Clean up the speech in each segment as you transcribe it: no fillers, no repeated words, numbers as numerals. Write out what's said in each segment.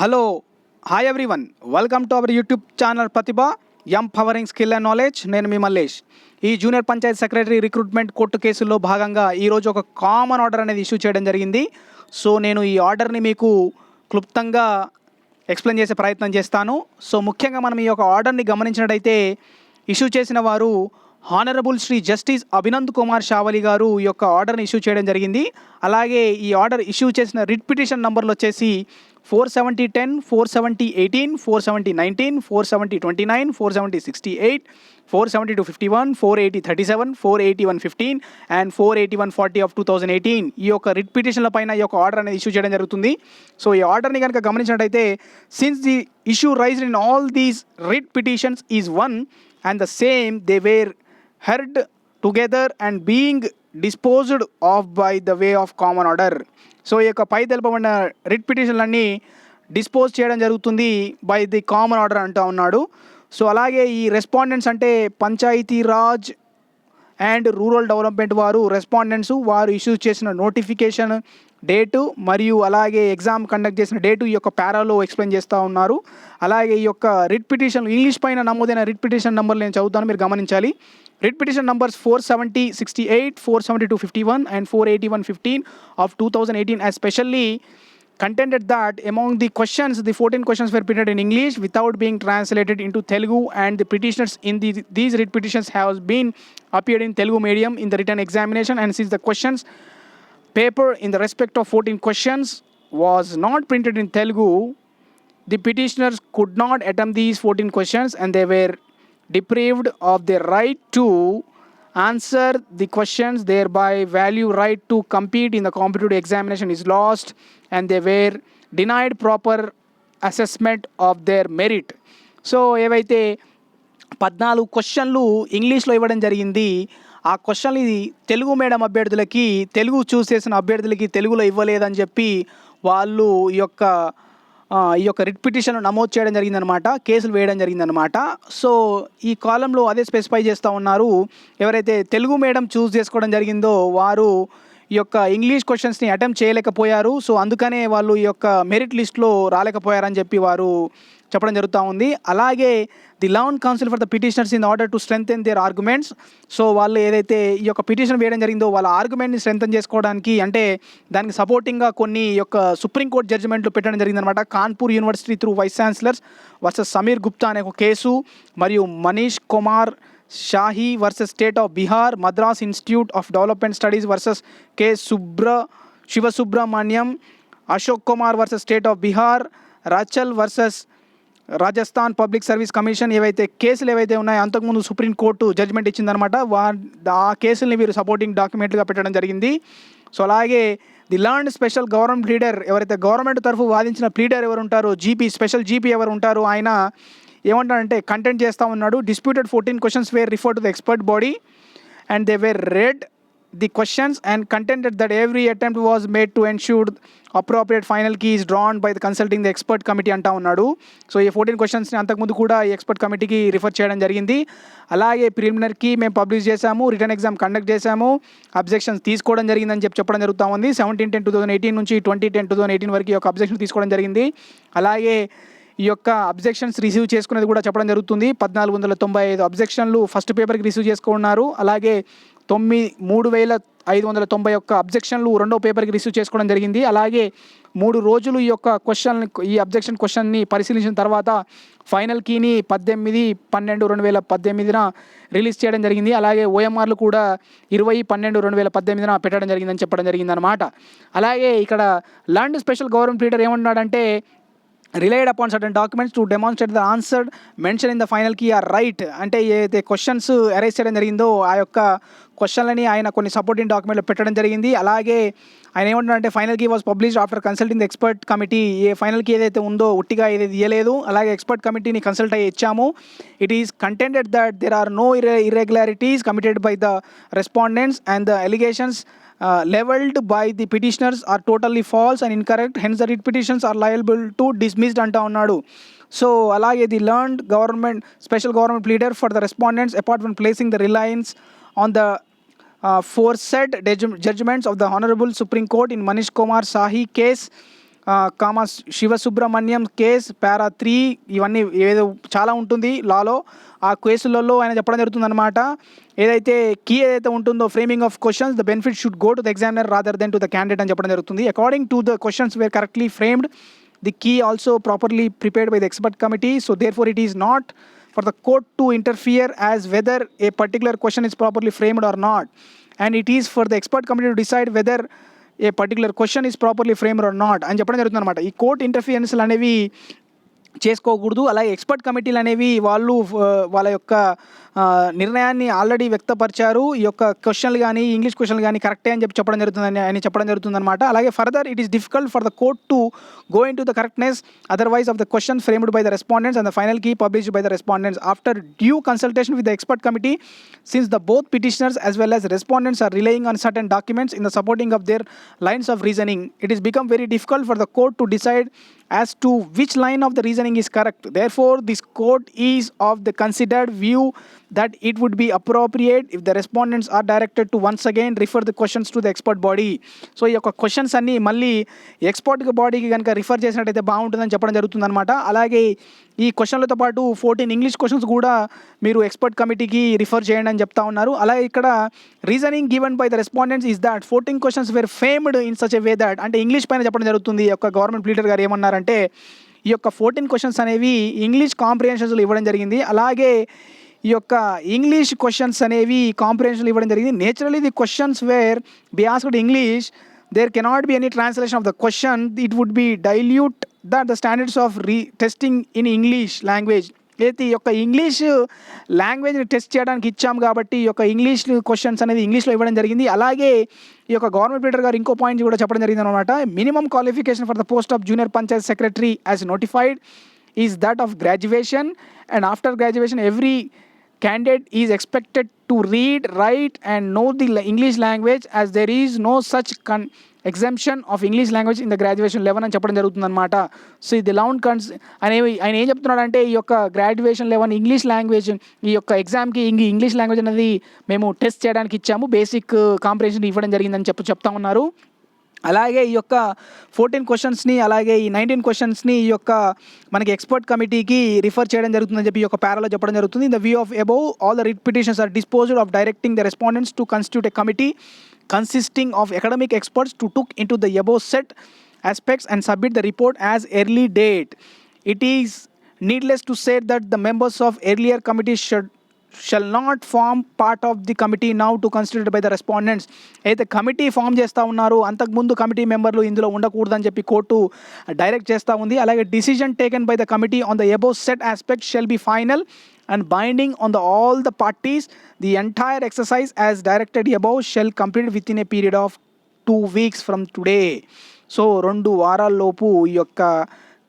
Hello hi everyone, welcome to our YouTube channel Pratibha empowering skill and knowledge. నేను మీ మల్లేష్. ఈ junior Panchayat secretary recruitment court కేసుల్లో భాగంగా ఈరోజు ఒక కామన్ ఆర్డర్ అనేది ఇష్యూ చేయడం జరిగింది. సో నేను ఈ ఆర్డర్ని మీకు క్లుప్తంగా ఎక్స్ప్లెయిన్ చేసే ప్రయత్నం చేస్తాను. సో ముఖ్యంగా మనం ఈ యొక్క ఆర్డర్ని గమనించినట్టయితే ఇష్యూ చేసిన వారు హానరబుల్ శ్రీ జస్టిస్ అభినంద్ కుమార్ షావలి గారు ఈ యొక్క ఆర్డర్ని ఇష్యూ చేయడం జరిగింది. అలాగే ఈ ఆర్డర్ ఇష్యూ చేసిన రిట్ పిటిషన్ నంబర్లు వచ్చేసి 47010, 47018, 47019, 47029, 47068, 47251, 48037, 48115 అండ్ 48140 ఆఫ్ 2018 ఈ యొక్క రిట్ పిటిషన్ల పైన ఈ యొక్క ఆర్డర్ అనేది ఇష్యూ చేయడం జరుగుతుంది. సో ఈ ఆర్డర్ని కనుక గమనించినట్టయితే, since the issue raised in all these writ petitions is one and the same they were heard together and being disposed of by the way of common order. So ఈ యొక్క పై తెలుపబడిన writ పిటిషన్లన్నీ dispose చేయడం జరుగుతుంది by the common order అంటూ ఉన్నాడు. So అలాగే ఈ respondents అంటే Panchayati Raj and rural development వారు ఇష్యూ చేసిన నోటిఫికేషన్ డేటు మరియు అలాగే ఎగ్జామ్ కండక్ట్ చేసిన డేటు ఈ యొక్క పారాలో ఎక్స్ప్లెయిన్ చేస్తూ ఉన్నారు. అలాగే ఈ యొక్క రిట్ పిటిషన్ ఇంగ్లీష్ పైన నమోదైన రిట్ పిటిషన్ నెంబర్లు నేను చదువుతాను, మీరు గమనించాలి. Writ petition numbers 47068, 47251 and 48115 of 2018 as specially contended that among the questions, the 14 questions were printed in English without being translated into Telugu, and the petitioners in these writ petitions have been appeared in Telugu medium in the written examination, and since the questions paper in the respect of 14 questions was not printed in Telugu, the petitioners could not attempt these 14 questions and they were deprived of their right to answer the questions, thereby value right to compete in the competitive examination is lost and they were denied proper assessment of their merit. So ఏవైతే 14 క్వశ్చన్లు ఇంగ్లీష్లో ఇవ్వడం జరిగింది, ఆ క్వశ్చన్లు ఇది Telugu medium అభ్యర్థులకి, తెలుగు చూస్ చేసిన అభ్యర్థులకి తెలుగులో ఇవ్వలేదని చెప్పి వాళ్ళు ఈ యొక్క రిట్ పిటిషన్ నమోదు చేయడం జరిగిందనమాట, కేసులు వేయడం జరిగిందనమాట. సో ఈ కాలంలో అదే స్పెసిఫై చేస్తూ ఉన్నారు, ఎవరైతే తెలుగు మీడియం చూస్ చేసుకోవడం జరిగిందో వారు ఈ యొక్క ఇంగ్లీష్ క్వశ్చన్స్ని అటెంప్ట్ చేయలేకపోయారు. సో అందుకనే వాళ్ళు ఈ యొక్క మెరిట్ లిస్ట్లో రాలేకపోయారని చెప్పి వారు చెప్పడం జరుగుతూ ఉంది. అలాగే the learned counsel for the petitioners in order to strengthen their arguments. So వాళ్ళు ఏదైతే ఈ యొక్క పిటిషన్ వేయడం జరిగిందో వాళ్ళ ఆర్గ్యుమెంట్ని స్ట్రెంగ్థెన్ చేసుకోవడానికి, అంటే దానికి సపోర్టింగ్గా కొన్ని యొక్క సుప్రీంకోర్టు జడ్జిమెంట్లు పెట్టడం జరిగిందనమాట. Kanpur university through vice chancellors versus Sameer Gupta అనే ఒక కేసు, మరియు Manish Kumar Shahi versus state of Bihar, Madras institute of development studies versus K Sivasubramaniam, Ashok Kumar versus state of Bihar, Rachal versus Rajasthan public service commission, ఏవైతే కేసులు ఏవైతే ఉన్నాయో అంతకుముందు సుప్రీంకోర్టు జడ్జిమెంట్ ఇచ్చిందనమాట, ఆ కేసుల్ని వీరు సపోర్టింగ్ డాక్యుమెంట్గా పెట్టడం జరిగింది. సో అలాగే the learned special government pleader, ఎవరైతే గవర్నమెంట్ తరఫు వాదించిన ప్లీడర్ ఎవరు ఉంటారో, స్పెషల్ జీపీ ఎవరు ఉంటారో, ఆయన ఏమంటారంటే కంటెంట్ చేస్తూ ఉన్నాడు. Disputed 14 questions were referred to the expert body and they were read the questions and contended that every attempt was made to ensure appropriate final key is drawn by the consulting the expert committee అంటా ఉన్నాడు. So ఈ 14 questions అంతకుముందు కూడా ఈ expert కమిటీకి refer చేయడం జరిగింది. అలాగే ప్రిలిమినరీకి మేము పబ్లిష్ చేశాము, రిటర్న్ ఎగ్జామ్ కండక్ట్ చేశాము, అబ్జెక్షన్స్ తీసుకోవడం జరిగిందని చెప్పడం జరుగుతూ ఉంది. 17/10/2018 నుంచి 20/10/2018 వరకు ఈ యొక్క అబ్జెక్షన్ తీసుకోవడం జరిగింది. అలాగే ఈ యొక్క అబ్జెక్షన్స్ రిసీవ్ చేసుకునేది కూడా చెప్పడం జరుగుతుంది. 1495 అబ్జెక్షన్లు ఫస్ట్ పేపర్కి రిసీవ్ చేసుకున్నారు. అలాగే 3591 అబ్జెక్షన్లు రెండో పేపర్కి రిసీవ్ చేసుకోవడం జరిగింది. అలాగే 3 రోజులు ఈ యొక్క ఈ అబ్జెక్షన్ క్వశ్చన్ని పరిశీలించిన తర్వాత ఫైనల్ కీని 18/12/2018 రిలీజ్ చేయడం జరిగింది. అలాగే ఓఎంఆర్లు కూడా 20/12/2018 పెట్టడం జరిగిందని చెప్పడం జరిగిందనమాట. అలాగే ఇక్కడ ల్యాండ్ స్పెషల్ గవర్నమెంట్ లీడర్ ఏమన్నాడంటే, relied upon certain documents to demonstrate the answer mention in the final key are right. అంటే ఏదైతే క్వశ్చన్స్ అరైజ్ చేయడం జరిగిందో ఆ యొక్క క్వశ్చన్లని ఆయన కొన్ని సపోర్టింగ్ డాక్యుమెంట్లు పెట్టడం జరిగింది. అలాగే ఆయన ఏమంటున్నారంటే, final key was published after consulting the expert committee. ఏ ఫైనల్ కీ ఏదైతే ఉందో ఉట్టిగా ఏదైతే ఇవ్వలేదు, అలాగే ఎక్స్పర్ట్ కమిటీని కన్సల్ట్ అయ్యి ఇచ్చాము. It is contended that there are no irregularities committed by the respondents and the allegations leveled by the petitioners are totally false and incorrect, hence the writ petitions are liable to dismissed అంటా ఉన్నాడు. So అలాగే the learned special government pleader for the respondents apart from placing the Reliance on the foresaid judgments of the Honorable Supreme Court in Manish Kumar Shahi case comma Sivasubramaniam case para 3 ఇవన్నీ ఏదో చాలా ఉంటుంది లాలో. ఆ కేసులలో ఆయన చెప్పడం జరుగుతుందన్నమాట. ఏదైతే కీ ఏదైతే ఉంటుందో framing of questions the benefit should go to the examiner rather than to the candidate అని చెప్పడం జరుగుతుంది. According to the questions were correctly framed the key also properly prepared by the expert committee. So therefore it is not for the court to interfere as whether a particular question is properly framed or not, and it is for the expert committee to decide whether a particular question is properly framed or not అని చెప్పడం జరుగుతుంది అనమాట. ఈ court ఇంటర్ఫియరెన్స్లు అనేవి చేసుకోకూడదు. అలాగే expert కమిటీలు అనేవి వాళ్ళు వాళ్ళ యొక్క నిర్ణయాన్ని ఆల్రెడీ వ్యక్తపరిచారు. ఈ యొక్క క్వశ్చన్లు కానీ ఇంగ్లీష్ క్వశ్చన్లు కానీ కరెక్టే అని చెప్పడం జరుగుతుందని ఆయన చెప్పడం జరుగుతుందన్నమాట. అలాగే further it is difficult for the court to go into the correctness otherwise of the question framed by the respondents and the final key published by the respondents after due consultation with the expert committee, since the both petitioners as well as respondents are relying on certain documents in the supporting of their lines of reasoning. It is become very difficult for the court to decide as to which line of the reasoning is correct. Therefore this court is of the considered view that it would be appropriate if the respondents are directed to once again refer the questions to the expert body. So ఈ యొక్క questions అన్నీ మళ్ళీ expert బాడీకి కనుక refer చేసినట్టయితే బాగుంటుందని చెప్పడం జరుగుతుందన్నమాట. అలాగే ఈ క్వశ్చన్లతో పాటు 14 ఇంగ్లీష్ క్వశ్చన్స్ కూడా మీరు ఎక్స్పర్ట్ కమిటీకి రిఫర్ చేయండి అని చెప్తా ఉన్నారు. అలాగే ఇక్కడ reasoning given by the respondents is that 14 questions were framed in such a way that, అంటే ఇంగ్లీష్ పైన చెప్పడం జరుగుతుంది. ఈ యొక్క గవర్నమెంట్ ప్లీడర్ గారు ఏమన్నారంటే ఈ యొక్క 14 క్వశ్చన్స్ అనేవి ఇంగ్లీష్ కాంప్రిహెన్షన్స్లో ఇవ్వడం జరిగింది. అలాగే ఈ యొక్క ఇంగ్లీష్ క్వశ్చన్స్ అనేవి కాంప్రిహెన్షన్ ఇవ్వడం జరిగింది. Naturally the questions were be asked English there cannot be any translation of the question. It would be dilute the standards of testing in English language. అయితే ఈ యొక్క ఇంగ్లీష్ లాంగ్వేజ్ని టెస్ట్ చేయడానికి ఇచ్చాం కాబట్టి ఈ యొక్క ఇంగ్లీష్ క్వశ్చన్స్ అనేది ఇంగ్లీష్లో ఇవ్వడం జరిగింది. అలాగే ఈ యొక్క గవర్నమెంట్ లీడర్ గారు ఇంకో పాయింట్ కూడా చెప్పడం జరిగింది అనమాట. Minimum qualification for the post of junior Panchayat secretary as notified is that of graduation, and after graduation every candidate is expected to read, write and know the English language as there is no such exemption of English language in the graduation level అని చెప్పడం జరుగుతుంది అనమాట. So ఇది loud ఆయన ఏం చెప్తున్నాడంటే ఈ యొక్క గ్రాడ్యుయేషన్ లెవెల్ ఇంగ్లీష్ లాంగ్వేజ్ ఈ యొక్క ఎగ్జామ్కి ఇంగ్లీష్ లాంగ్వేజ్ అనేది మేము టెస్ట్ చేయడానికి ఇచ్చాము, బేసిక్ కాంప్రిహెన్షన్ ఇవ్వడం జరిగిందని చెప్తా ఉన్నారు. అలాగే ఈ యొక్క 14 క్వశ్చన్స్ని అలాగే ఈ 19 క్వశ్చన్స్ని ఈ యొక్క మనకి ఎక్స్పర్ట్ కమిటీకి రిఫర్ చేయడం జరుగుతుందని చెప్పి ఈ యొక్క పారాలో చెప్పడం జరుగుతుంది. In the view of above all the writ petitions are disposed of directing the respondents to constitute a committee consisting of academic experts to look into the above set aspects and submit the report as early date. It is needless to say that the members of earlier committees shall not form part of the committee now to considered by the respondents. అయితే committee form చేస్తూ ఉన్నారు, అంతకుముందు committee మెంబర్లు ఇందులో ఉండకూడదని చెప్పి court direct చేస్తూ ఉంది. అలాగే decision taken by the committee on the above set aspect shall be final and binding on all the parties. The entire exercise as directed above shall complete within a period of 2 weeks from today. So 2 వారాల లోపు ఈ యొక్క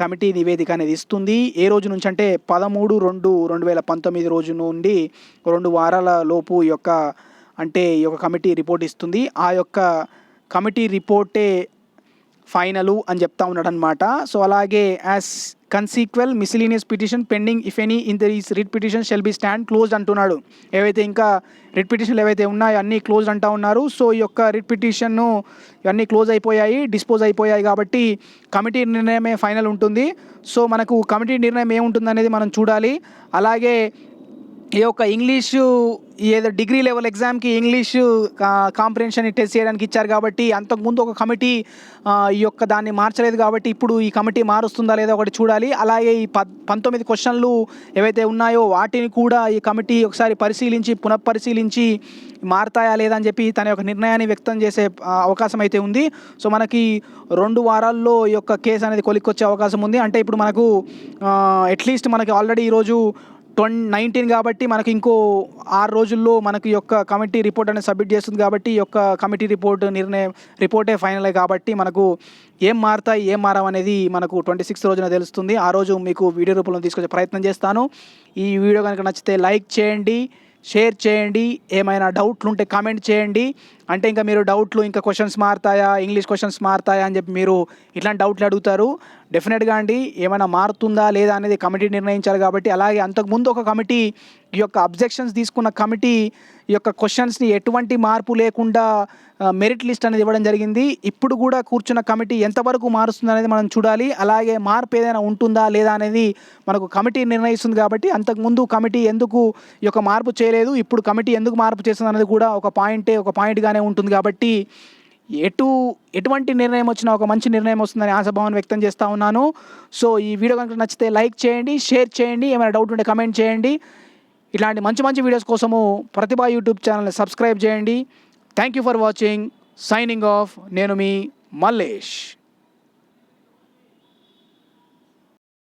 committee నివేదిక అనేది ఇస్తుంది. ఏ రోజు నుంచి అంటే 13/2/2019 రోజు నుండి 2 వారాల లోపు ఈ యొక్క కమిటీ రిపోర్ట్ ఇస్తుంది. ఆ యొక్క కమిటీ రిపోర్టే ఫైనలు అని చెప్తా ఉన్నాడు అనమాట. సో అలాగే as consequence miscellaneous petition pending if any in the writ petition shall be stand closed అంటున్నాడు. ఏవైతే ఇంకా రిట్ పిటిషన్లు ఏవైతే ఉన్నాయో అన్నీ క్లోజ్డ్ అంటూ ఉన్నారు. సో ఈ యొక్క రిట్ పిటిషన్ను ఇవన్నీ క్లోజ్ అయిపోయాయి, డిస్పోజ్ అయిపోయాయి కాబట్టి కమిటీ నిర్ణయమే ఫైనల్ ఉంటుంది. సో మనకు కమిటీ నిర్ణయం ఏముంటుంది అనేది మనం చూడాలి. అలాగే ఈ యొక్క ఇంగ్లీషు ఏదో డిగ్రీ లెవెల్ ఎగ్జామ్కి ఇంగ్లీషు కాంప్రిహెన్షన్ టెస్ట్ చేయడానికి ఇచ్చారు కాబట్టి అంతకుముందు ఒక కమిటీ ఈ యొక్క దాన్ని మార్చలేదు కాబట్టి ఇప్పుడు ఈ కమిటీ మారుస్తుందా లేదా ఒకటి చూడాలి. అలాగే ఈ 19 క్వశ్చన్లు ఏవైతే ఉన్నాయో వాటిని కూడా ఈ కమిటీ ఒకసారి పునఃపరిశీలించి మారతాయా లేదా అని చెప్పి తన యొక్క నిర్ణయాన్ని వ్యక్తం చేసే అవకాశం అయితే ఉంది. సో మనకి 2 వారాల్లో ఈ యొక్క కేసు అనేది కొలిక్కొచ్చే అవకాశం ఉంది. అంటే ఇప్పుడు మనకు అట్లీస్ట్ మనకి ఆల్రెడీ ఈరోజు 19 కాబట్టి మనకు ఇంకో 6 రోజుల్లో మనకు ఈ యొక్క కమిటీ రిపోర్ట్ అనేది సబ్మిట్ చేస్తుంది కాబట్టి ఈ యొక్క కమిటీ రిపోర్టే ఫైనలే కాబట్టి మనకు ఏం మారుతాయి ఏం మారవనేది మనకు 26 రోజున తెలుస్తుంది. ఆ రోజు మీకు వీడియో రూపంలో తీసుకొచ్చే ప్రయత్నం చేస్తాను. ఈ వీడియో కనుక నచ్చితే లైక్ చేయండి, షేర్ చేయండి, ఏమైనా డౌట్లు ఉంటే కామెంట్ చేయండి. అంటే ఇంకా మీరు డౌట్లు ఇంకా క్వశ్చన్స్ మారుతాయా ఇంగ్లీష్ క్వశ్చన్స్ మారుతాయా అని చెప్పి మీరు ఇట్లాంటి డౌట్లు అడుగుతారు. డెఫినెట్గా అండి ఏమైనా మారుతుందా లేదా అనేది కమిటీ నిర్ణయించాలి కాబట్టి, అలాగే అంతకుముందు ఒక కమిటీ ఈ యొక్క అబ్జెక్షన్స్ తీసుకున్న కమిటీ ఈ యొక్క క్వశ్చన్స్ని ఎటువంటి మార్పు లేకుండా మెరిట్ లిస్ట్ అనేది ఇవ్వడం జరిగింది. ఇప్పుడు కూడా కూర్చున్న కమిటీ ఎంతవరకు మారుస్తుంది అనేది మనం చూడాలి. అలాగే మార్పు ఏదైనా ఉంటుందా లేదా అనేది మనకు కమిటీ నిర్ణయిస్తుంది కాబట్టి, అంతకుముందు కమిటీ ఎందుకు ఈ యొక్క మార్పు చేయలేదు, ఇప్పుడు కమిటీ ఎందుకు మార్పు చేస్తుంది అనేది కూడా ఒక పాయింట్గానే ఉంటుంది కాబట్టి ఎటువంటి నిర్ణయం వచ్చినా ఒక మంచి నిర్ణయం వస్తుందని ఆశాభావం వ్యక్తం చేస్తూ ఉన్నాను. సో ఈ వీడియో కనుక నచ్చితే లైక్ చేయండి, షేర్ చేయండి, ఏమైనా డౌట్ ఉంటే కమెంట్ చేయండి. ఇలాంటి మంచి వీడియోస్ కోసము ప్రతిభ యూట్యూబ్ ఛానల్ని సబ్స్క్రైబ్ చేయండి. Thank you for watching. Signing off. నేను మీ మల్లేష్.